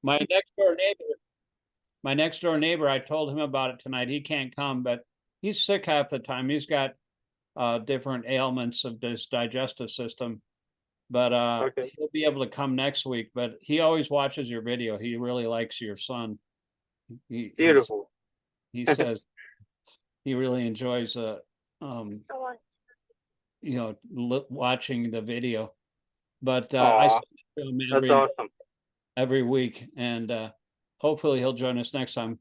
My next door neighbor, I told him about it tonight. He can't come, but he's sick half the time. He's got different ailments of this digestive system. But Okay. he'll be able to come next week. But he always watches your video. He really likes your son. Beautiful. He says he really enjoys watching the video. But I Aw, send him that's awesome. every week, and hopefully he'll join us next time.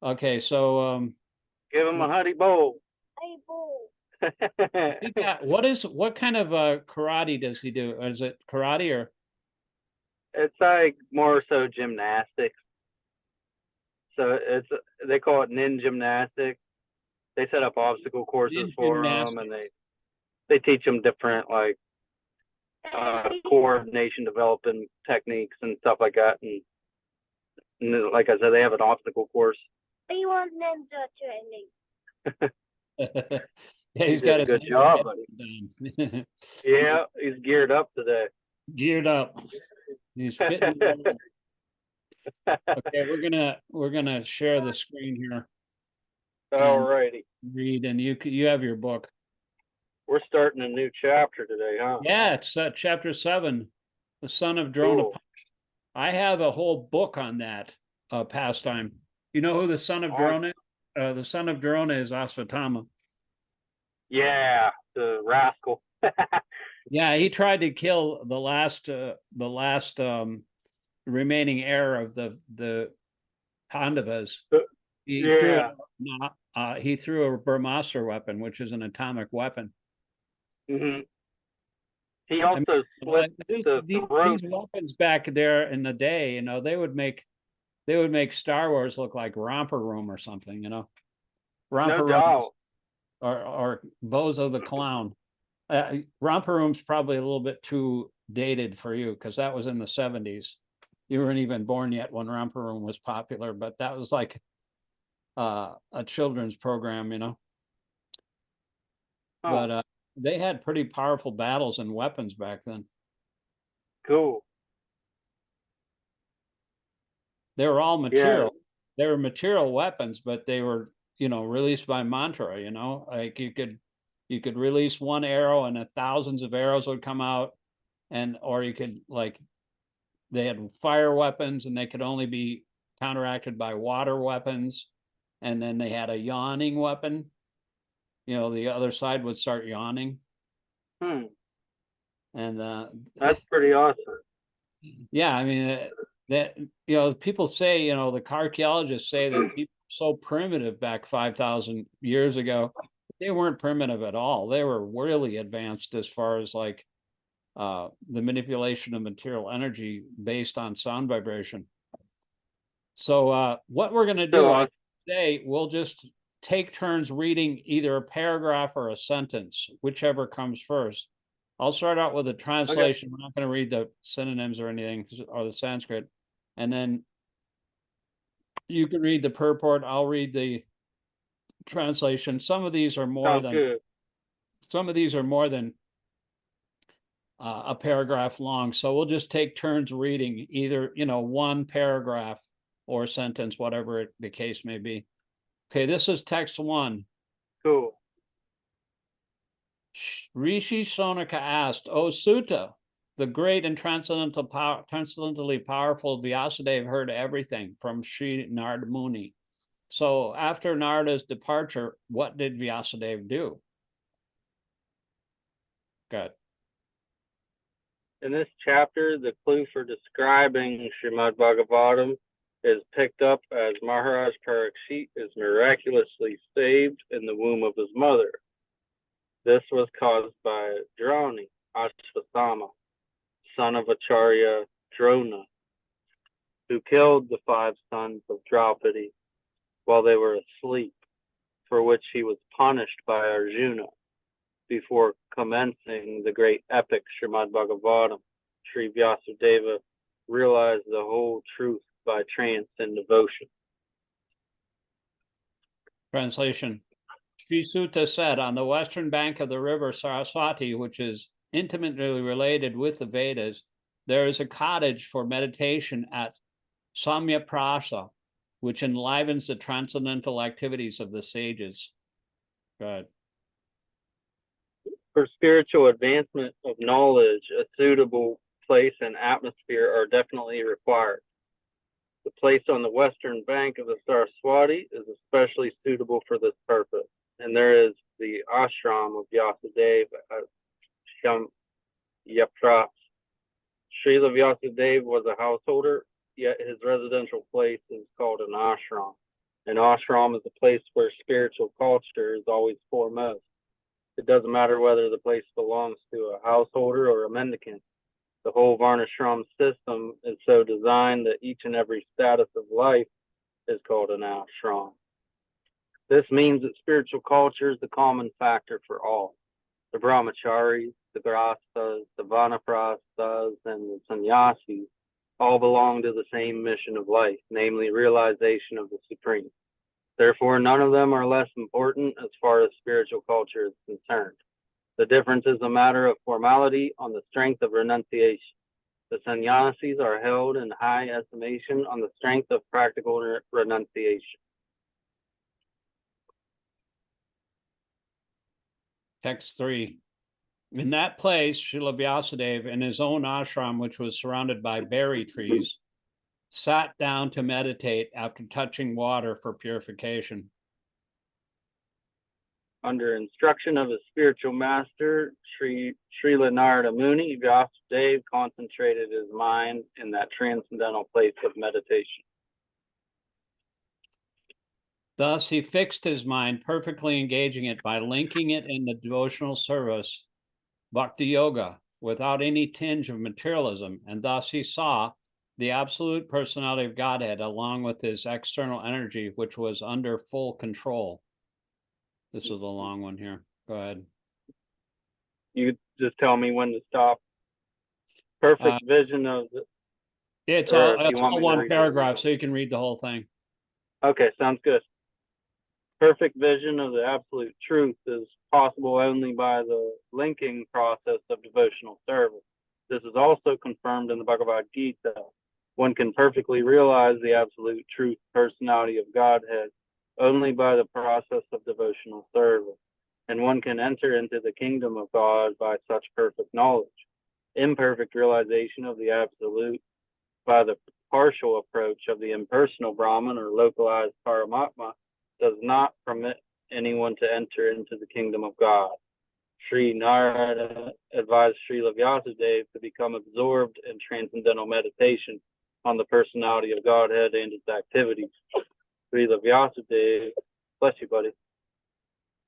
Okay, so Give him a honey bowl. what kind of karate does he do? Is it karate or? It's like more so gymnastics. So they call it nin gymnastics. They set up obstacle courses for them, and they teach them different like coordination developing techniques and stuff like that. And like I said, they have an obstacle course. He wants ninja training. Yeah, he's got a good job, buddy. Yeah, he's geared up today. Geared up. He's fitting. Okay, we're gonna share the screen here. All righty. Read, and you have your book. We're starting a new chapter today, huh? Yeah, it's chapter 7, the Son of Droṇa Punished. I have a whole book on that pastime. You know who the Son of Droṇa is? The Son of Droṇa is Asvatthama. Yeah, the rascal. Yeah, he tried to kill the last remaining heir of the Pandavas. He threw a Brahmastra weapon, which is an atomic weapon. Mm-hmm. He also split these weapons back there in the day, you know, they would make Star Wars look like Romper Room or something, you know. Romper Room or Bozo the Clown. Romper Room's probably a little bit too dated for you because that was in the 70s. You weren't even born yet when Romper Room was popular, but that was like a children's program, you know. But they had pretty powerful battles and weapons back then. Cool. They were all material. Yeah. They were material weapons, but they were, you know, released by mantra, you know, like you could release one arrow and thousands of arrows would come out, or you could, like, they had fire weapons and they could only be counteracted by water weapons. And then they had a yawning weapon. You know, the other side would start yawning. And that's pretty awesome. Yeah, I mean, that, you know, people say, you know, the archaeologists say that people were so primitive back 5,000 years ago. They weren't primitive at all. They were really advanced as far as like the manipulation of material energy based on sound vibration. So what we're going to do today, we'll just take turns reading either a paragraph or a sentence, whichever comes first. I'll start out with a translation. We're not going to read the synonyms or anything, or the Sanskrit. And then you can read the purport. I'll read the translation. Some of these are more than a paragraph long. So we'll just take turns reading either, you know, one paragraph or a sentence, whatever the case may be. Okay, this is text 1. Cool. Rishi Sonaka asked, "O Sutta, the great and transcendently powerful Vyasadeva heard everything from Sri Narada Muni. So after Narada's departure, what did Vyasadeva do?" Good. In this chapter, the clue for describing Śrīmad-Bhāgavatam is picked up as Maharaj Parikshit is miraculously saved in the womb of his mother. This was caused by Droni, Ashvatthama, son of Acharya Droṇa, who killed the 5 sons of Draupadi while they were asleep, for which he was punished by Arjuna before commencing the great epic Śrīmad-Bhāgavatam. Sri Vyasadeva realized the whole truth by trance and devotion. Translation. Sri Sutta said, on the western bank of the river Saraswati, which is intimately related with the Vedas, there is a cottage for meditation at Samyaprasa, which enlivens the transcendental activities of the sages. Good. For spiritual advancement of knowledge, a suitable place and atmosphere are definitely required. The place on the western bank of the Saraswati is especially suitable for this purpose, and there is the ashram of Vyasadeva at Shamyapras. Srila Vyasadeva was a householder, yet his residential place is called an ashram. An ashram is a place where spiritual culture is always foremost. It doesn't matter whether the place belongs to a householder or a mendicant. The whole Varnashram system is so designed that each and every status of life is called an ashram. This means that spiritual culture is the common factor for all. The brahmacharis, the grastas, the vanaprasthas, and the sannyasis all belong to the same mission of life, namely realization of the Supreme. Therefore, none of them are less important as far as spiritual culture is concerned. The difference is a matter of formality on the strength of renunciation. The sannyasis are held in high estimation on the strength of practical renunciation. Text 3. In that place, Srila Vyasadeva, in his own ashram, which was surrounded by berry trees, sat down to meditate after touching water for purification. Under instruction of his spiritual master, Srila Narada Muni, Vyasadeva concentrated his mind in that transcendental place of meditation. Thus, he fixed his mind, perfectly engaging it by linking it in the devotional service, bhakti yoga, without any tinge of materialism, and thus he saw the absolute personality of Godhead along with his external energy, which was under full control. This is a long one here. Go ahead. You just tell me when to stop. Perfect vision of the... It's all one paragraph, so you can read the whole thing. Okay, sounds good. Perfect vision of the absolute truth is possible only by the linking process of devotional service. This is also confirmed in the Bhagavad Gita. One can perfectly realize the absolute truth, personality of Godhead, only by the process of devotional service, and one can enter into the kingdom of God by such perfect knowledge. Imperfect realization of the absolute by the partial approach of the impersonal Brahman or localized Paramatma does not permit anyone to enter into the kingdom of God. Sri Narada advised Srila Vyasadeva to become absorbed in transcendental meditation on the personality of Godhead and its activities. Srila Vyasadeva, bless you, buddy.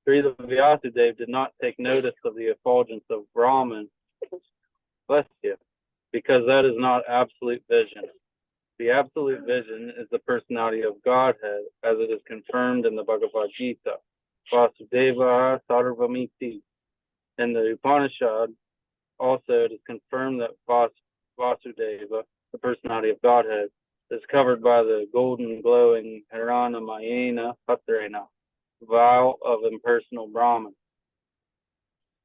Srila Vyasadeva did not take notice of the effulgence of Brahman, bless you, because that is not absolute vision. The absolute vision is the personality of Godhead, as it is confirmed in the Bhagavad Gita. Vasudeva Sarvamiti. In the Upanishad, also it is confirmed that Vasudeva, the personality of Godhead, is covered by the golden glowing Hiranamayena Patrena, vow of impersonal Brahman.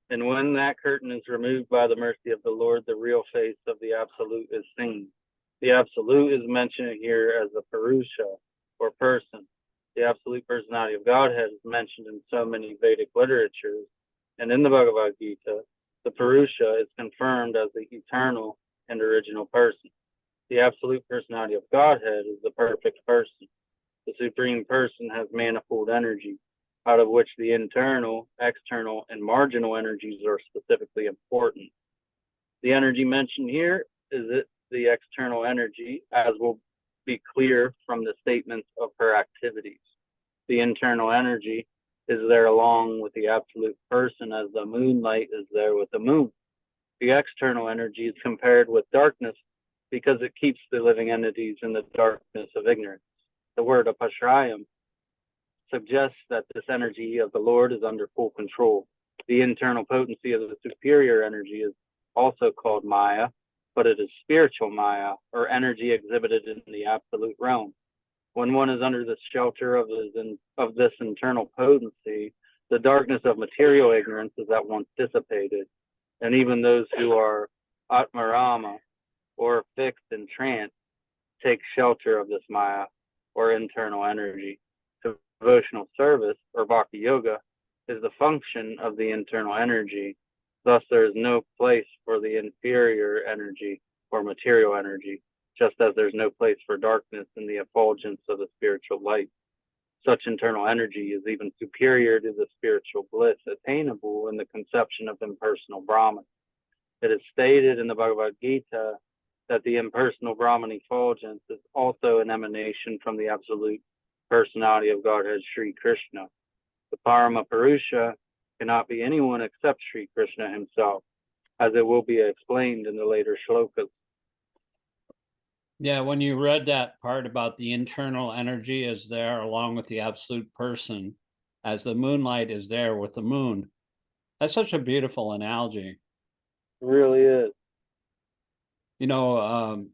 And when that curtain is removed by the mercy of the Lord, the real face of the Absolute is seen. The Absolute is mentioned here as the Purusha, or person. The Absolute personality of Godhead is mentioned in so many Vedic literatures, and in the Bhagavad Gita, the Purusha is confirmed as the eternal and original person. The absolute personality of Godhead is the perfect person. The Supreme Person has manifold energy, out of which the internal, external, and marginal energies are specifically important. The energy mentioned here is the external energy, as will be clear from the statements of her activities. The internal energy is there along with the absolute person as the moonlight is there with the moon. The external energy is compared with darkness because it keeps the living entities in the darkness of ignorance. The word apashrayam suggests that this energy of the Lord is under full control. The internal potency of the superior energy is also called Maya, but it is spiritual Maya, or energy exhibited in the absolute realm. When one is under the shelter of this internal potency, the darkness of material ignorance is at once dissipated, and even those who are Atmarama, or fixed in trance, take shelter of this Maya, or internal energy. Devotional service, or Bhakti Yoga, is the function of the internal energy. Thus, there is no place for the inferior energy or material energy, just as there's no place for darkness in the effulgence of the spiritual light. Such internal energy is even superior to the spiritual bliss attainable in the conception of impersonal Brahman. It is stated in the Bhagavad Gita that the impersonal Brahman effulgence is also an emanation from the absolute personality of Godhead Sri Krishna. The Parama Purusha cannot be anyone except Sri Krishna himself, as it will be explained in the later shlokas. Yeah, when you read that part about the internal energy is there along with the absolute person, as the moonlight is there with the moon. That's such a beautiful analogy. It really is. You know,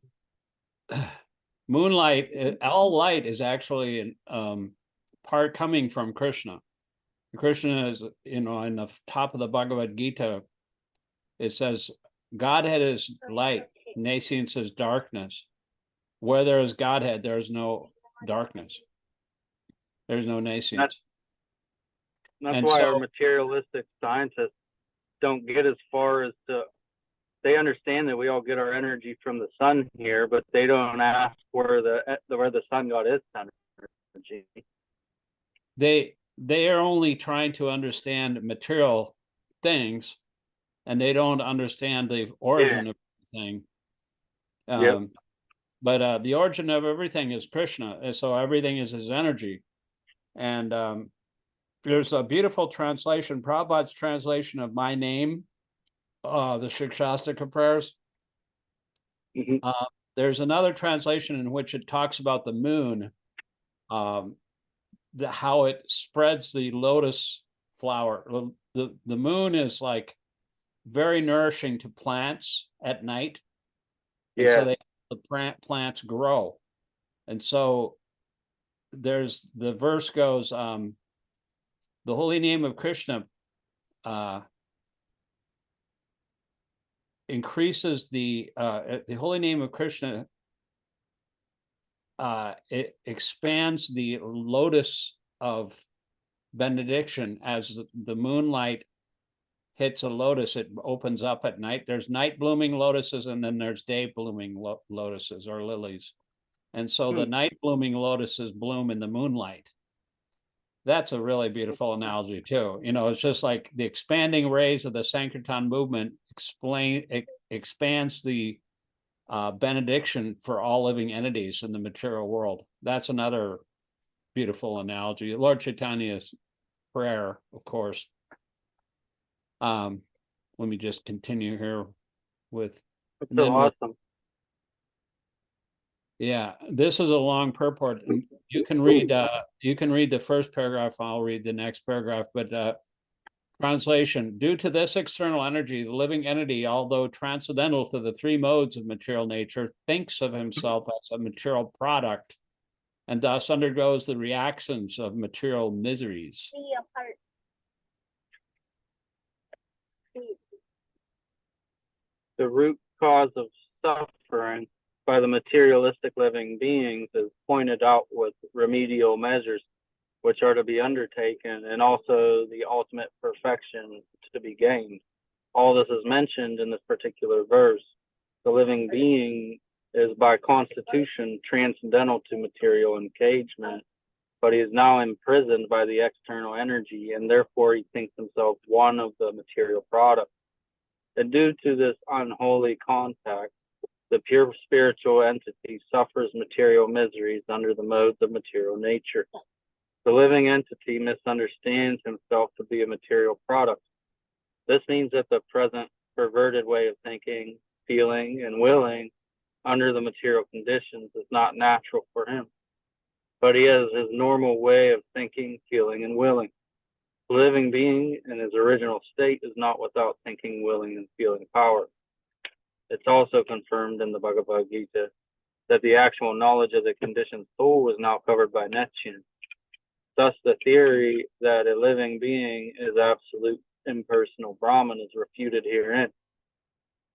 moonlight, all light is actually part coming from Krishna. Krishna is, in the top of the Bhagavad Gita, it says, Godhead is light, nascience is darkness. Where there is Godhead, there is no darkness. There's no nascience. That's why our materialistic scientists don't get as far as to, they understand that we all get our energy from the sun here, but they don't ask where the sun got its energy. They are only trying to understand material things, and they don't understand the origin of everything. But the origin of everything is Krishna, and so everything is his energy. And there's a beautiful translation, Prabhupada's translation of my name, the Śikṣāṣtaka prayers. Mm-hmm. There's another translation in which it talks about the moon, how it spreads the lotus flower. The moon is like very nourishing to plants at night. And so the plants grow. And so there's the verse goes, the holy name of Krishna increases the holy name of Krishna, it expands the lotus of benediction. As the moonlight hits a lotus, it opens up at night. There's night blooming lotuses, and then there's day blooming lotuses or lilies. And so the night blooming lotuses bloom in the moonlight. That's a really beautiful analogy too. It's just like the expanding rays of the Sankirtan movement expands the benediction for all living entities in the material world. That's another beautiful analogy. Lord Chaitanya's prayer, of course. Let me just continue here with. That's so awesome. Yeah, this is a long purport. You can read the first paragraph. I'll read the next paragraph. But translation: due to this external energy, the living entity, although transcendental to the three modes of material nature, thinks of himself as a material product, and thus undergoes the reactions of material miseries. The root cause of suffering by the materialistic living beings is pointed out with remedial measures which are to be undertaken, and also the ultimate perfection to be gained. All this is mentioned in this particular verse. The living being is by constitution transcendental to material engagement, but he is now imprisoned by the external energy, and therefore he thinks himself one of the material products. And due to this unholy contact, the pure spiritual entity suffers material miseries under the modes of material nature. The living entity misunderstands himself to be a material product. This means that the present perverted way of thinking, feeling, and willing under the material conditions is not natural for him, but he has his normal way of thinking, feeling, and willing. The living being in his original state is not without thinking, willing, and feeling power. It's also confirmed in the Bhagavad Gita that the actual knowledge of the conditioned soul is now covered by Neptune. Thus, the theory that a living being is absolute impersonal Brahman is refuted herein.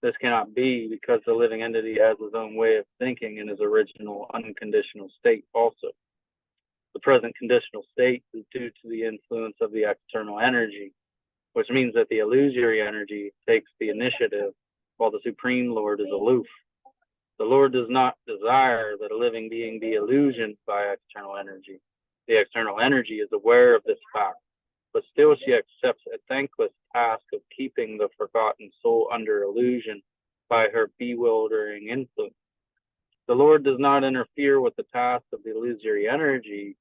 This cannot be because the living entity has his own way of thinking in his original unconditional state also. The present conditional state is due to the influence of the external energy, which means that the illusory energy takes the initiative while the Supreme Lord is aloof. The Lord does not desire that a living being be illusioned by external energy. The external energy is aware of this fact, but still she accepts a thankless task of keeping the forgotten soul under illusion by her bewildering influence. The Lord does not interfere with the task of the illusory energy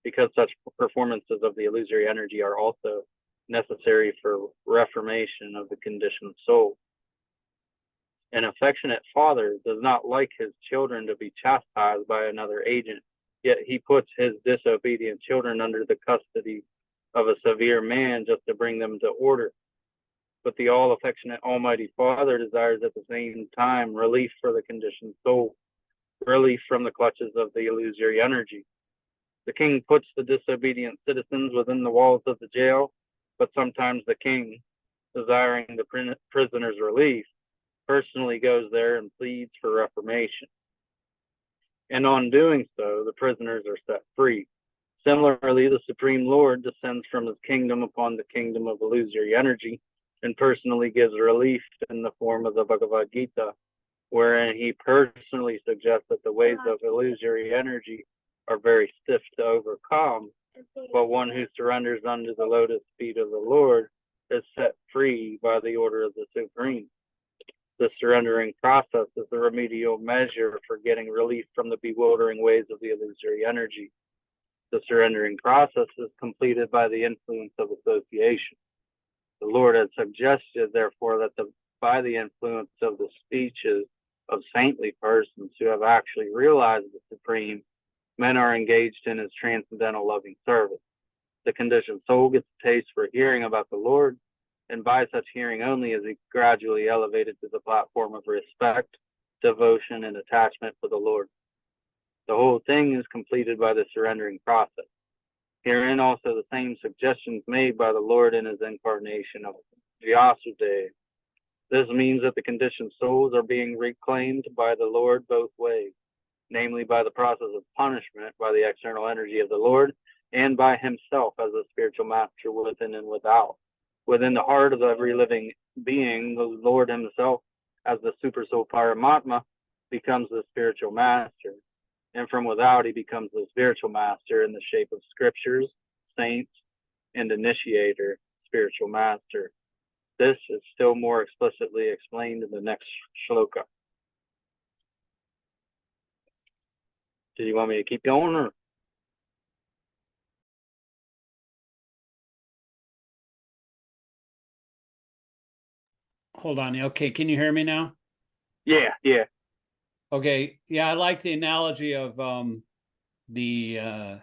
because such performances of the illusory energy are also necessary for reformation of the conditioned soul. An affectionate father does not like his children to be chastised by another agent, yet he puts his disobedient children under the custody of a severe man just to bring them to order. But the all-affectionate Almighty Father desires at the same time relief for the conditioned soul, relief from the clutches of the illusory energy. The king puts the disobedient citizens within the walls of the jail, but sometimes the king, desiring the prisoner's relief, personally goes there and pleads for reformation. And on doing so, the prisoners are set free. Similarly, the Supreme Lord descends from his kingdom upon the kingdom of illusory energy and personally gives relief in the form of the Bhagavad Gita, wherein he personally suggests that the ways of illusory energy are very stiff to overcome, but one who surrenders under the lotus feet of the Lord is set free by the order of the Supreme. The surrendering process is the remedial measure for getting relief from the bewildering ways of the illusory energy. The surrendering process is completed by the influence of association. The Lord has suggested, therefore, that by the influence of the speeches of saintly persons who have actually realized the Supreme, men are engaged in his transcendental loving service. The conditioned soul gets a taste for hearing about the Lord, and by such hearing only is he gradually elevated to the platform of respect, devotion, and attachment for the Lord. The whole thing is completed by the surrendering process. Herein also the same suggestions made by the Lord in his incarnation of Vyasudev. This means that the conditioned souls are being reclaimed by the Lord both ways, namely by the process of punishment by the external energy of the Lord and by himself as a spiritual master within and without. Within the heart of every living being, the Lord himself, as the super soul Paramatma, becomes the spiritual master. And from without, he becomes the spiritual master in the shape of scriptures, saints, and initiator, spiritual master. This is still more explicitly explained in the next shloka. Do you want me to keep going, or? Hold on. Okay, can you hear me now? Yeah. Okay, yeah, I like the analogy of the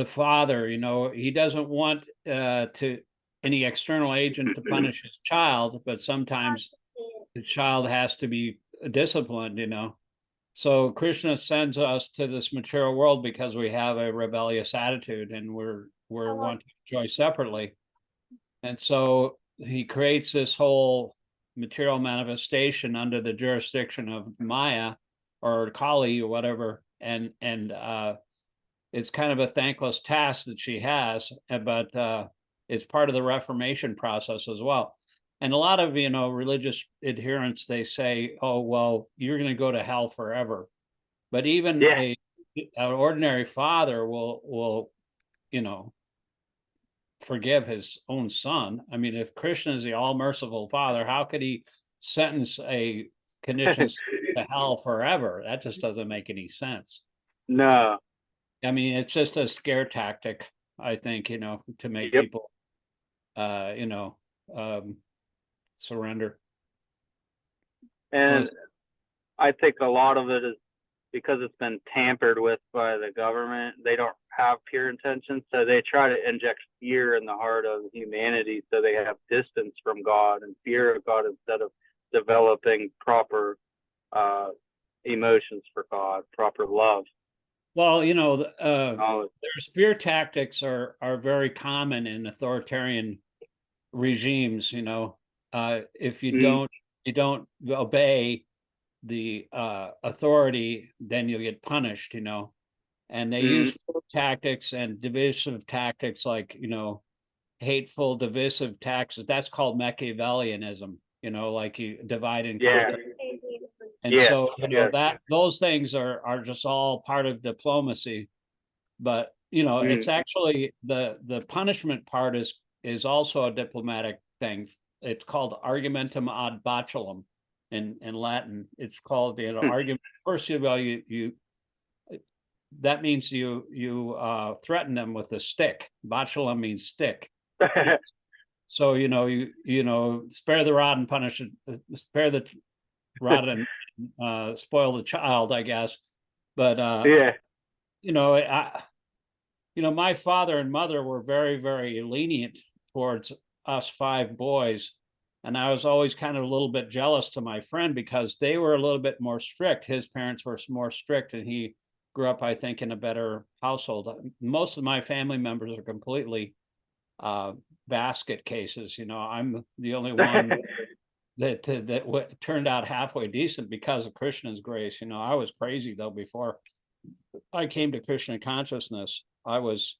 father. You know, he doesn't want any external agent to punish his child, but sometimes the child has to be disciplined, you know. So Krishna sends us to this material world because we have a rebellious attitude and we're want to enjoy separately. And so he creates this whole material manifestation under the jurisdiction of Maya or Kali or whatever. And it's kind of a thankless task that she has, but it's part of the reformation process as well. And a lot of, you know, religious adherents, they say, oh, well, you're going to go to hell forever. But even an ordinary father will, you know, forgive his own son. I mean, if Krishna is the all-merciful father, how could he sentence a conditioned to hell forever? That just doesn't make any sense. No. I mean, it's just a scare tactic, I think, you know, to make people, you know, surrender. And I think a lot of it is because it's been tampered with by the government. They don't have pure intentions, so they try to inject fear in the heart of humanity so they have distance from God and fear of God instead of developing proper emotions for God, proper love. Well, you know, there's fear tactics are very common in authoritarian regimes, you know. if you Mm. don't obey the authority, then you'll get punished, and they use fear tactics and divisive tactics, like, hateful, divisive tactics. That's called Machiavellianism, like you divide and Yeah. conquer. And Yes, so, yes. that those things are just all part of diplomacy. But, it's actually the punishment part is also a diplomatic thing. It's called argumentum ad bacillum in Latin. It's called, argument. First of all, you that means you threaten them with a stick. Bacillum means stick. So, spare the rod and punish it, spare the rod and spoil the child, I guess. But Yeah. my father and mother were very, very lenient towards us 5 boys. And I was always kind of a little bit jealous to my friend because they were a little bit more strict. His parents were more strict, and he grew up, I think, in a better household. Most of my family members are completely basket cases. I'm the only one that turned out halfway decent because of Krishna's grace. I was crazy though before I came to Krishna consciousness. I was,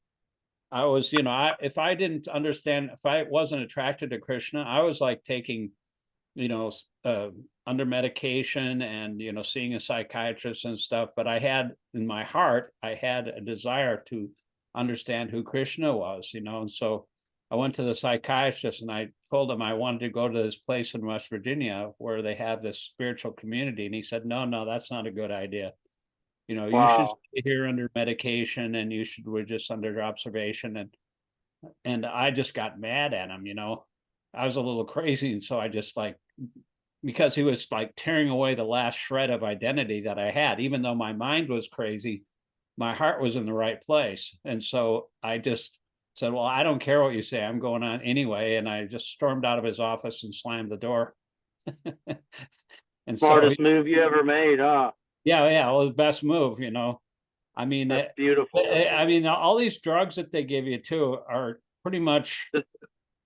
if I didn't understand, if I wasn't attracted to Krishna, I was like taking, under medication and, seeing a psychiatrist and stuff. But I had in my heart, I had a desire to understand who Krishna was, and so I went to the psychiatrist and I told him I wanted to go to this place in West Virginia where they have this spiritual community. And he said, no, that's not a good idea. You should stay here under medication, and we're just under observation. And I just got mad at him, I was a little crazy. And so I just because he was like tearing away the last shred of identity that I had, even though my mind was crazy, my heart was in the right place. And so I just said, well, I don't care what you say, I'm going on anyway. And I just stormed out of his office and slammed the door. And Smartest move you ever made, huh? Yeah, it was the best move, I mean, that's beautiful. I mean, all these drugs that they give you too are pretty much,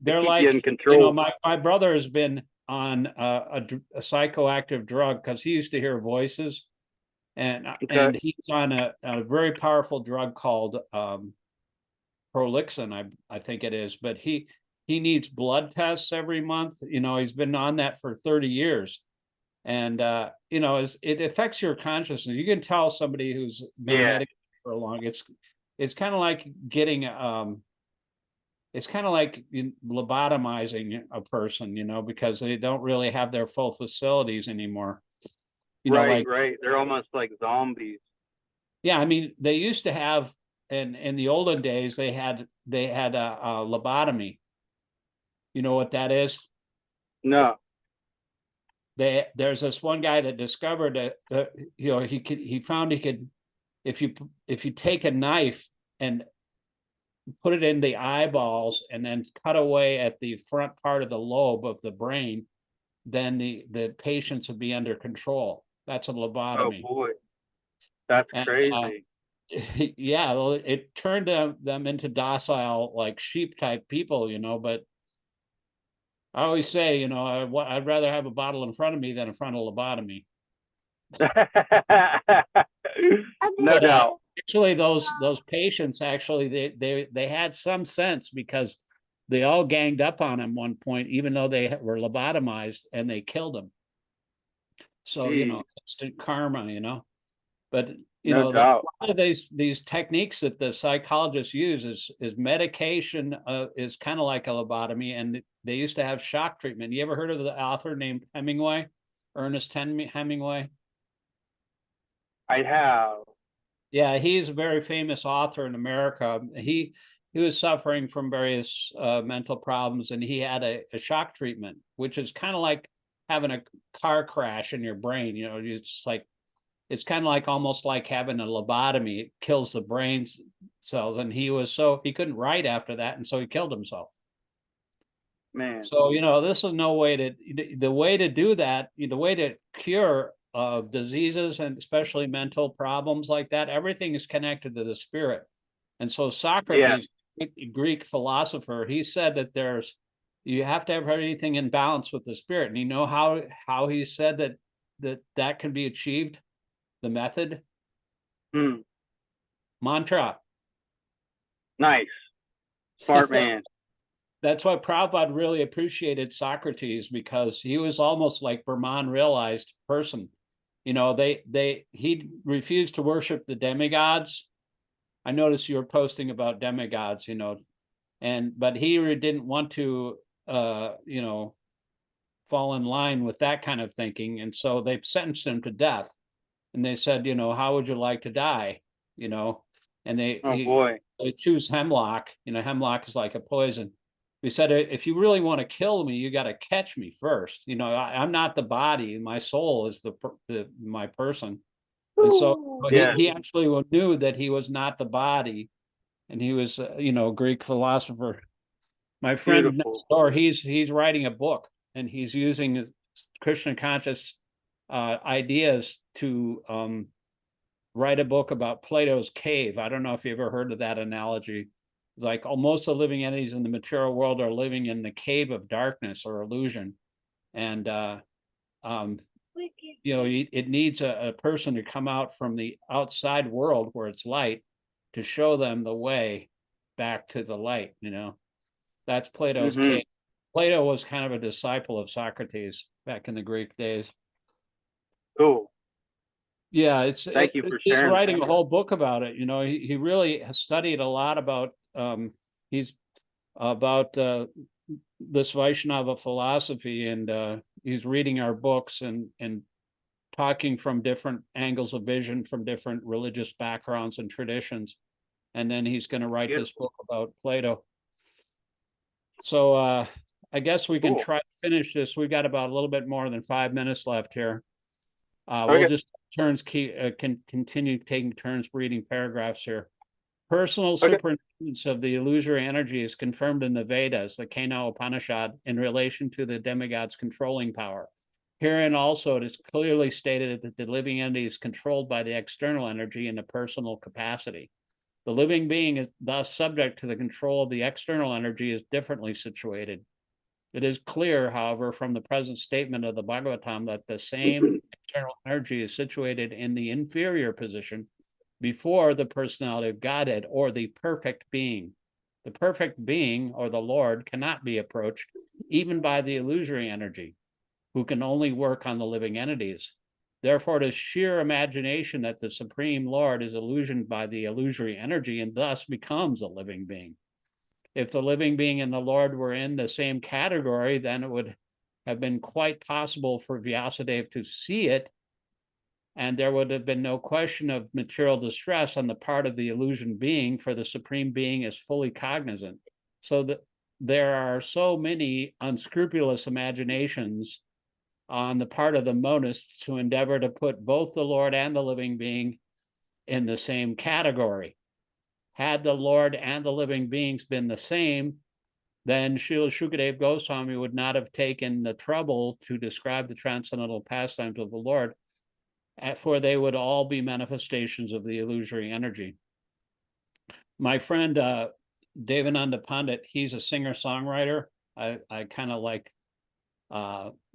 they're keep like, you in control. My brother has been on a psychoactive drug because he used to hear voices, and he's on a very powerful drug called Prolixin, I think it is, but he needs blood tests every month. He's been on that for 30 years. And it affects your consciousness. You can tell somebody who's been medicated for a long. It's kind of like getting it's kind of like lobotomizing a person, because they don't really have their full facilities anymor. Right. They're almost like zombies. Yeah, I mean, they used to have, in the olden days, they had a lobotomy. You know what that is? No. There's this one guy that discovered that he found he could, if you take a knife and put it in the eyeballs and then cut away at the front part of the lobe of the brain, then the patients would be under control. That's a lobotomy. Oh boy, that's crazy. Yeah, well, it turned them into docile, like sheep type people, but I always say, I'd rather have a bottle in front of me than a frontal lobotomy. No doubt. Actually, those patients, actually, they had some sense because they all ganged up on him one point, even though they were lobotomized, and they killed him. So, instant karma, but a lot of these techniques that the psychologists use is medication, is kind of like a lobotomy, and they used to have shock treatment. You ever heard of the author named Hemingway, Ernest Hemingway? I have. Yeah, he's a very famous author in America. He was suffering from various mental problems, and he had a shock treatment, which is kind of like having a car crash in your brain. It's kind of like almost like having a lobotomy. It kills the brain cells, and he couldn't write after that, and so he killed himself. Man. So this is no way the way to do that. The way to cure diseases, and especially mental problems like that, everything is connected to the spirit. And so Socrates, Greek philosopher, he said that there's you have to have everything in balance with the spirit. And you know how he said that can be achieved? The method? Mantra. Nice. Smart man. That's why Prabhupada really appreciated Socrates, because he was almost like Brahman realized person. You know, he refused to worship the demigods. I noticed you were posting about demigods, you know, but he didn't want to, you know, fall in line with that kind of thinking. And so they sentenced him to death. And they said, you know, how would you like to die? You know, and they choose hemlock. You know, hemlock is like a poison. We said, if you really want to kill me, you got to catch me first. You know, I'm not the body. My soul is my person. And so he actually knew that he was not the body. And he was, you know, Greek philosopher. My friend next door, he's writing a book, and he's using Krishna conscious ideas to write a book about Plato's cave. I don't know if you ever heard of that analogy. It's like most of the living entities in the material world are living in the cave of darkness or illusion. And, you know, it needs a person to come out from the outside world where it's light to show them the way back to the light, you know. That's Plato's cave. Plato was kind of a disciple of Socrates back in the Greek days. Cool. Yeah, Thank you for he's sharing writing that. a whole book about it. You know, he really has studied a lot about he's about this Vaishnava philosophy, and he's reading our books and talking from different angles of vision from different religious backgrounds and traditions. And then he's going to write this book about Plato. So I guess we can try to finish this. We've got about a little bit more than 5 minutes left here. We'll just continue taking turns reading paragraphs here. Personal superintendence of the illusory energy is confirmed in the Vedas, the Kena Upanishad, in relation to the demigod's controlling power. Herein also it is clearly stated that the living entity is controlled by the external energy in a personal capacity. The living being is thus subject to the control of the external energy is differently situated. It is clear, however, from the present statement of the Bhagavatam that the same external energy is situated in the inferior position before the personality of Godhead or the perfect being. The perfect being, or the Lord, cannot be approached even by the illusory energy, who can only work on the living entities. Therefore, it is sheer imagination that the Supreme Lord is illusioned by the illusory energy and thus becomes a living being. If the living being and the Lord were in the same category, then it would have been quite possible for Vyasadeva to see it, and there would have been no question of material distress on the part of the illusion being, for the Supreme Being is fully cognizant. So that there are so many unscrupulous imaginations on the part of the monists who endeavor to put both the Lord and the living being in the same category. Had the Lord and the living beings been the same, then Srila Shukadeva Goswami would not have taken the trouble to describe the transcendental pastimes of the Lord, for they would all be manifestations of the illusory energy. My friend Devananda Pandit, he's a singer-songwriter. I kind of like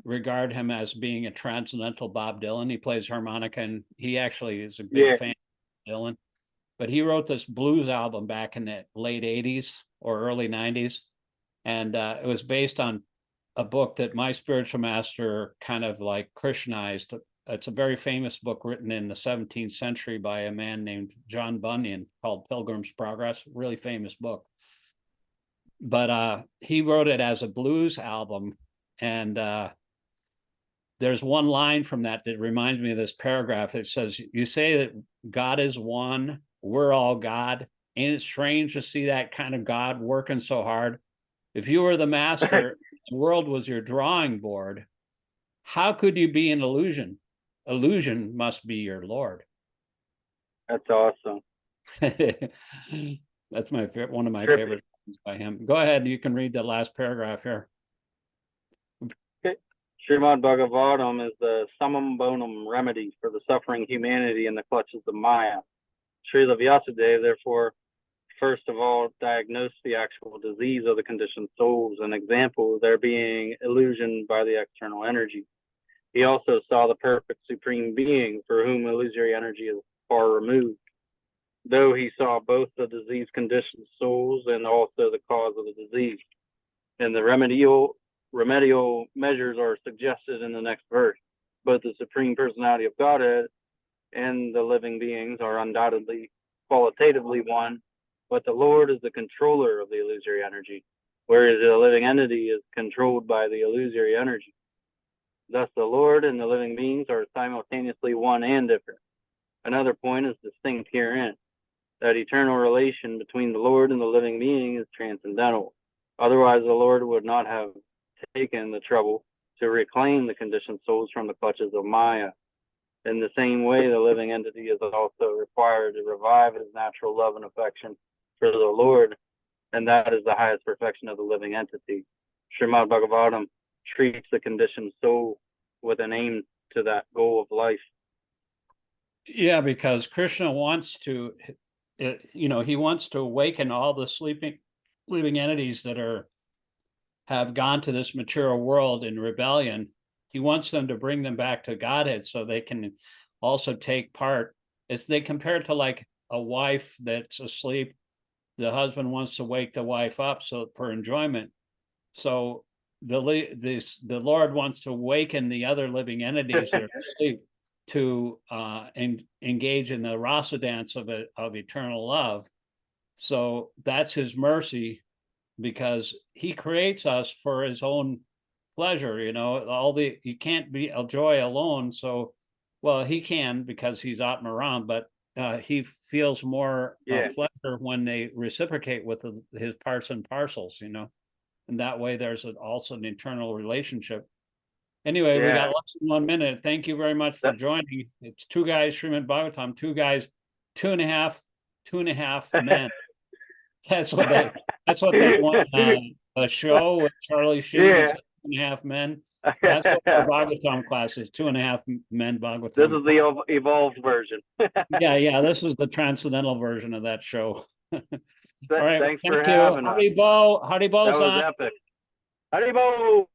regard him as being a transcendental Bob Dylan. He plays harmonica, and he actually is a big fan of Dylan. But he wrote this blues album back in the late 80s or early 90s. And it was based on a book that my spiritual master kind of like Christianized. It's a very famous book written in the 17th century by a man named John Bunyan called Pilgrim's Progress, really famous book. But he wrote it as a blues album. And there's one line from that reminds me of this paragraph. It says, you say that God is one, we're all God. Ain't it strange to see that kind of God working so hard? If you were the master, the world was your drawing board, how could you be an illusion? Illusion must be your Lord. That's awesome. That's one of my favorite things by him. Go ahead, you can read the last paragraph here. Okay. Śrīmad-Bhāgavatam is the summum bonum remedy for the suffering humanity in the clutches of Maya. Srila Vyasadeva, therefore, first of all diagnosed the actual disease of the conditioned souls, an example of their being illusioned by the external energy. He also saw the perfect supreme being for whom illusory energy is far removed, though he saw both the disease-conditioned souls and also the cause of the disease. And the remedial measures are suggested in the next verse. Both the Supreme Personality of Godhead and the living beings are undoubtedly qualitatively one, but the Lord is the controller of the illusory energy, whereas the living entity is controlled by the illusory energy. Thus, the Lord and the living beings are simultaneously one and different. Another point is distinct herein, that eternal relation between the Lord and the living being is transcendental. Otherwise, the Lord would not have taken the trouble to reclaim the conditioned souls from the clutches of Maya. In the same way, the living entity is also required to revive his natural love and affection for the Lord, and that is the highest perfection of the living entity. Śrīmad-Bhāgavatam treats the conditioned soul with an aim to that goal of life. Yeah, because Krishna wants to, he wants to awaken all the sleeping, living entities that have gone to this material world in rebellion. He wants them to bring them back to Godhead so they can also take part. They compare it to like a wife that's asleep. The husband wants to wake the wife up for enjoyment. So the Lord wants to awaken the other living entities that are asleep to engage in the rasa dance of eternal love. So that's his mercy, because he creates us for his own pleasure. He can't be a joy alone. So, well, he can because he's Atmaram, but he feels more pleasure when they reciprocate with his parts and parcels, and that way there's also an eternal relationship. Anyway, we got less than 1 minute. Thank you very much for joining. It's two guys, Śrīmad-Bhāgavatam, two guys, two and a half men. That's what that one show with Charlie Sheen, 2.5 men. That's what our Bhagavatam class is, 2.5 men Bhagavatam. This is the evolved version. Yeah, this is the transcendental version of that show. All right, thanks for having us. Haribo, That was epic. Haribo!